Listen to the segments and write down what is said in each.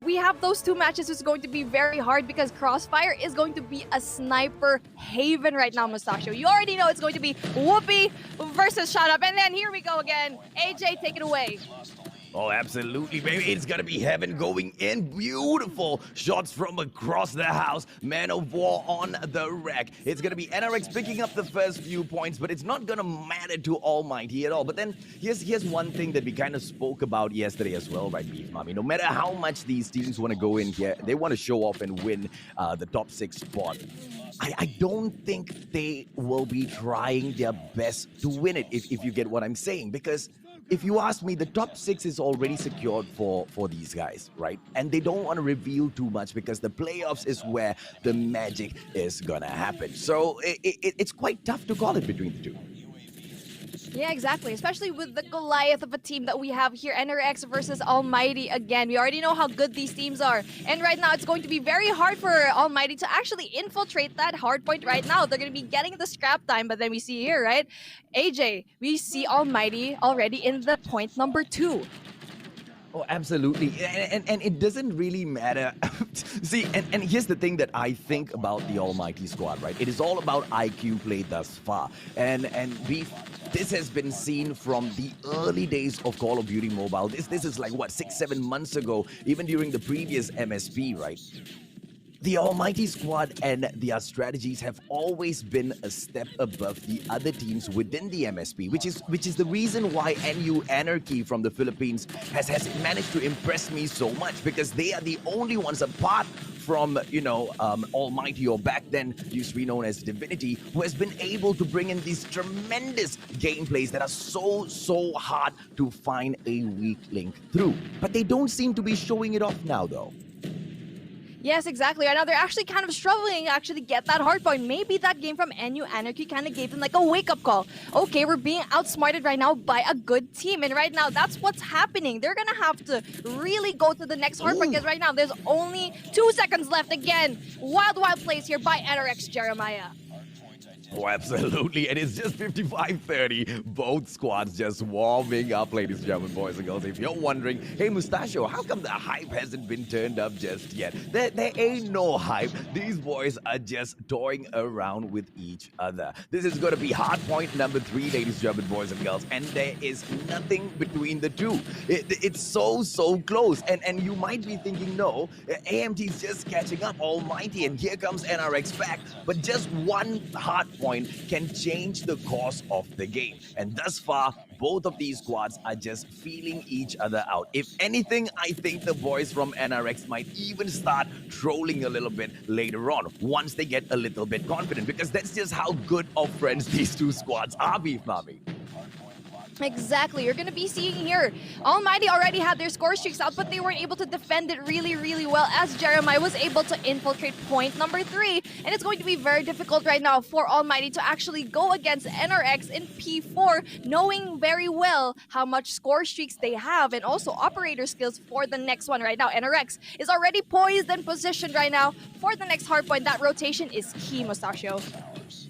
We have those two matches. It's going to be very hard because Crossfire is going to be a sniper haven right now, Mustachio. You already know it's going to be Whoopi versus Shut Up. And then here we go again. AJ, take it away. Oh, absolutely, baby. It's gonna be heaven going in. Beautiful shots from across the house. Man of War on the wreck. It's gonna be NRX picking up the first few points, but it's not gonna matter to Almighty at all. But then here's one thing that we kind of spoke about yesterday as well, right, Beef Mommy? No matter how much these teams want to go in here, they want to show off and win the top 6 spot. I don't think they will be trying their best to win it, if you get what I'm saying, because if you ask me, the top 6 is already secured for these guys, right? And they don't want to reveal too much because the playoffs is where the magic is gonna happen. So it's quite tough to call it between the two. Yeah, exactly. Especially with the Goliath of a team that we have here, NRX versus Almighty again. We already know how good these teams are. And right now, it's going to be very hard for Almighty to actually infiltrate that hard point right now. They're going to be getting the scrap time, but then we see here, right? AJ, we see Almighty already in the point number 2. Oh, absolutely. And it doesn't really matter. See, and here's the thing that I think about the Almighty squad, right? It is all about IQ play thus far. And this has been seen from the early days of Call of Duty Mobile. This is like, what, 6-7 months ago, even during the previous MSP, right? The Almighty squad and their strategies have always been a step above the other teams within the MSP, which is the reason why NU Anarchy from the Philippines has managed to impress me so much, because they are the only ones apart from, Almighty, or back then used to be known as Divinity, who has been able to bring in these tremendous gameplays that are so hard to find a weak link through. But they don't seem to be showing it off now, though. Yes, exactly. Right now, they're actually kind of struggling to actually get that hard point. Maybe that game from NU Anarchy kind of gave them like a wake-up call. Okay, we're being outsmarted right now by a good team. And right now, that's what's happening. They're going to have to really go to the next hard point because right now, there's only 2 seconds left. Again, wild plays here by NRX Jeremiah. Oh, absolutely. And it's just 55-30. Both squads just warming up, ladies and gentlemen, boys and girls. If you're wondering, hey, Mustachio, how come the hype hasn't been turned up just yet? There ain't no hype. These boys are just toying around with each other. This is going to be hard point number 3, ladies and gentlemen, boys and girls. And there is nothing between the two. It's so close. And you might be thinking, no, AMT's just catching up, Almighty, and here comes NRX back. But just one hard point can change the course of the game. And thus far, both of these squads are just feeling each other out. If anything, I think the boys from NRX might even start trolling a little bit later on, once they get a little bit confident, because that's just how good of friends these two squads are, Beef Mommy. Exactly. You're going to be seeing here, Almighty already had their score streaks out, but they weren't able to defend it really well, as Jeremiah was able to infiltrate point number 3. And it's going to be very difficult right now for Almighty to actually go against NRX in P4, knowing very well how much score streaks they have and also operator skills for the next one right now. NRX is already poised and positioned right now for the next hardpoint. That rotation is key, Mustachio.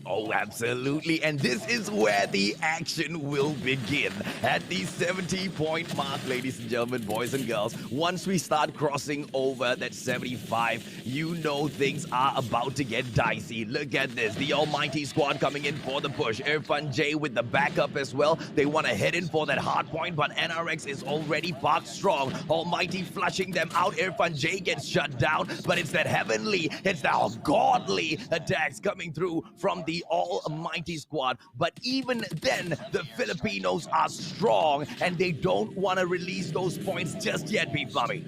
Oh, absolutely. And this is where the action will begin. At the 70-point mark, ladies and gentlemen, boys and girls, once we start crossing over that 75, you know things are about to get dicey. Look at this. The Almighty squad coming in for the push. Irfan J with the backup as well. They want to head in for that hard point, but NRX is already parked strong. Almighty flushing them out. Irfan J gets shut down, but it's that heavenly, it's that godly attacks coming through from the Almighty squad. But even then, the Filipinos are strong and they don't want to release those points just yet, Beef Mommy.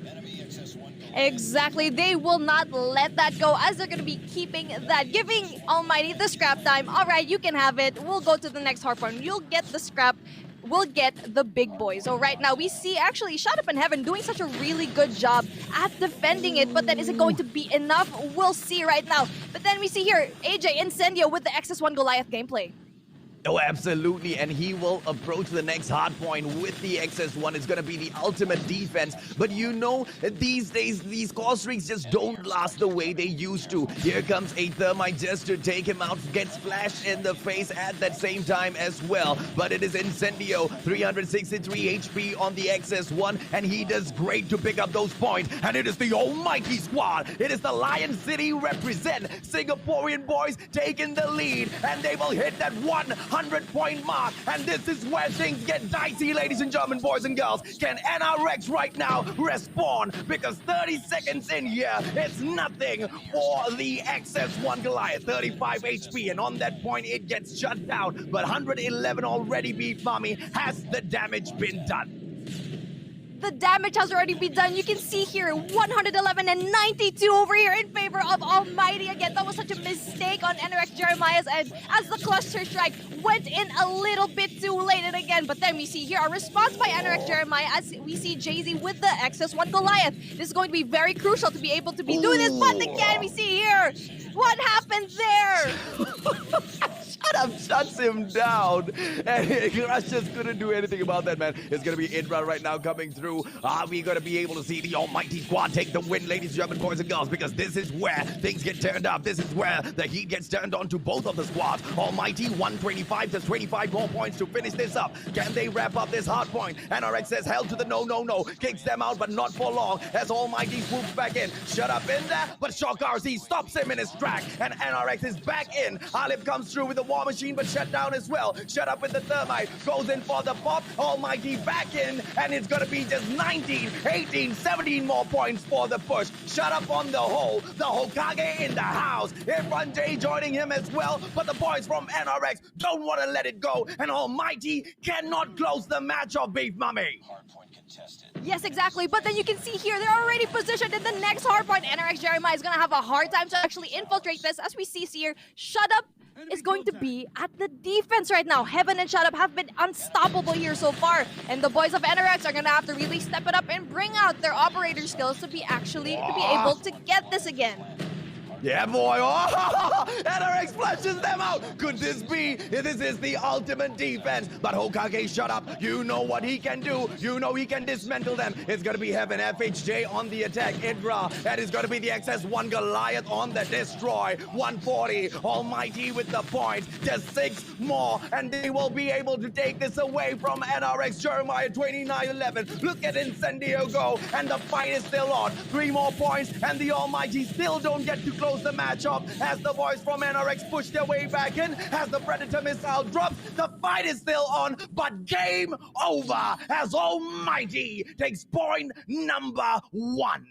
Exactly. They will not let that go, as they're going to be keeping that, giving Almighty the scrap time. All right, you can have it. We'll go to the next hardpoint. You'll get the scrap. We'll get the big boys. So right now, we see actually Shut Up in Heaven doing such a really good job at defending it. But then is it going to be enough? We'll see right now. But then we see here AJ Incendio with the XS1 Goliath gameplay. Oh, absolutely. And he will approach the next hard point with the XS1. It's going to be the ultimate defense. But you know, these days, these score streaks just don't last the way they used to. Here comes a Thermite just to take him out. Gets flashed in the face at that same time as well. But it is Incendio, 363 HP on the XS1. And he does great to pick up those points. And it is the almighty squad. It is the Lion City represent. Singaporean boys taking the lead. And they will hit that 100-point mark, and this is where things get dicey, ladies and gentlemen, boys and girls. Can NRX right now respond? Because 30 seconds in here, it's nothing for the XS1 Goliath. 35 HP, and on that point, it gets shut down. But 111 already beat Mommy. Has the damage been done? The damage has already been done. You can see here 111 and 92 over here in favor of Almighty. Again, that was such a mistake on NRX Jeremiah's end as the cluster strike went in a little bit too late. And again, but then we see here a response by NRX Jeremiah as we see Jay-Z with the XS1 Goliath. This is going to be very crucial to be able to be doing this. But again, we see here what happened there. Shut up, shuts him down. And Crush just couldn't do anything about that, man. It's going to be Indra right now coming through. Are we going to be able to see the almighty squad take the win, ladies and gentlemen, boys and girls? Because this is where things get turned up. This is where the heat gets turned on to both of the squads. Almighty 125, just 25 more points to finish this up. Can they wrap up this hard point? NRX says hell to the no, no, no. Kicks them out, but not for long as Almighty swoops back in. Shut up in there, but Shock RC stops him in his track. And NRX is back in. Alip comes through with the war machine, but shut down as well. Shut up with the thermite. Goes in for the pop. Almighty back in, and it's going to be just 19, 18, 17 more points for the push. Shut up on the hole. The Hokage in the house. Irfan J joining him as well, but the boys from NRX don't want to let it go, and Almighty cannot close the match of Beef Mummy. Yes, exactly. But then you can see here, they're already positioned in the next hardpoint. NRX Jeremiah is going to have a hard time to actually infiltrate this. As we see here, Shut Up is going to be at the defense right now. Heaven and Shut Up have been unstoppable here so far. And the boys of NRX are going to have to really step it up and bring out their operator skills to be able to get this again. Yeah, boy. Oh, NRX flushes them out. Could this be? This is the ultimate defense. But Hokage, shut up. You know what he can do. You know he can dismantle them. It's going to be Heaven. FHJ on the attack. Indra. That is going to be the XS1 Goliath on the destroy. 140. Almighty with the points. Just 6 more. And they will be able to take this away from NRX Jeremiah 29-11. Look at Incendio go. And the fight is still on. 3 more points. And the Almighty still don't get to close the match up as the boys from NRX push their way back in. As the Predator missile drops, the fight is still on, but game over as Almighty takes point number 1.